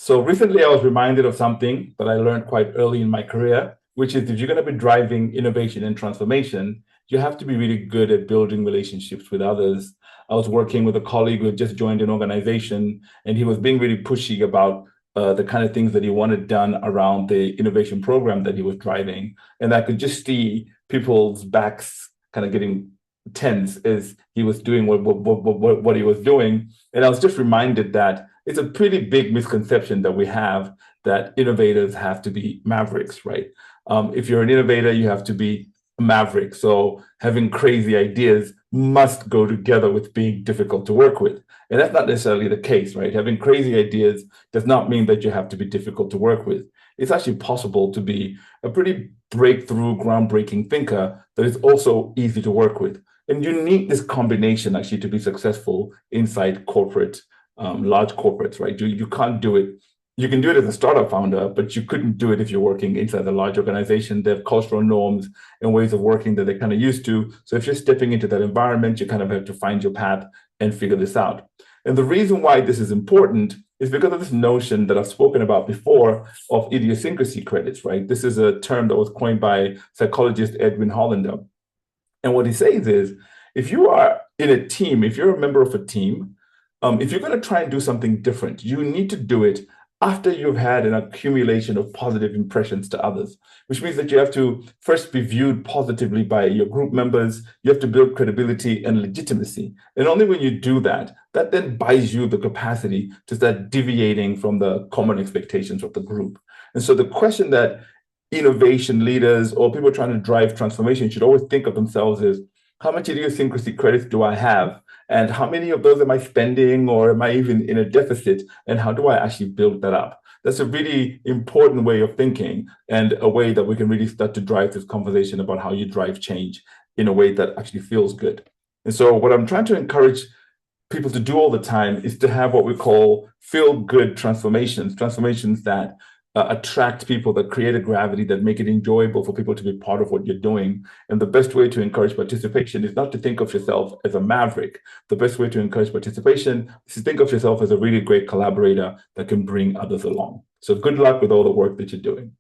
So recently I was reminded of something that I learned quite early in my career, which is if you're going to be driving innovation and transformation, you have to be really good at building relationships with others. I was working with a colleague who had just joined an organization, and he was being really pushy about the kind of things that he wanted done around the innovation program that he was driving. And I could just see people's backs kind of getting tense as he was doing what he was doing. And I was just reminded that it's a pretty big misconception that we have that innovators have to be mavericks, right? If you're an innovator, you have to be a maverick. So having crazy ideas must go together with being difficult to work with. And that's not necessarily the case, right? Having crazy ideas does not mean that you have to be difficult to work with. It's actually possible to be a pretty breakthrough, groundbreaking thinker that is also easy to work with. And you need this combination actually to be successful inside corporate, large corporates, right? You can't do it. You can do it as a startup founder, but you couldn't do it if you're working inside a large organization. They have cultural norms and ways of working that they're kind of used to. So if you're stepping into that environment, you kind of have to find your path and figure this out. And the reason why this is important is because of this notion that I've spoken about before of idiosyncrasy credits, right? This is a term that was coined by psychologist Edwin Hollander. And what he says is, if you are in a team, if you're a member of a team, if you're going to try and do something different, you need to do it after you've had an accumulation of positive impressions to others, which means that you have to first be viewed positively by your group members. You have to build credibility and legitimacy. And only when you do that, that then buys you the capacity to start deviating from the common expectations of the group. And so the question that innovation leaders or people trying to drive transformation should always think of themselves is, how much idiosyncrasy credits do I have? And how many of those am I spending, or am I even in a deficit? And how do I actually build that up? That's a really important way of thinking, and a way that we can really start to drive this conversation about how you drive change in a way that actually feels good. And so what I'm trying to encourage people to do all the time is to have what we call feel good transformations, transformations that attract people, that create a gravity, that make it enjoyable for people to be part of what you're doing. And the best way to encourage participation is not to think of yourself as a maverick. The best way to encourage participation is to think of yourself as a really great collaborator that can bring others along. So good luck with all the work that you're doing.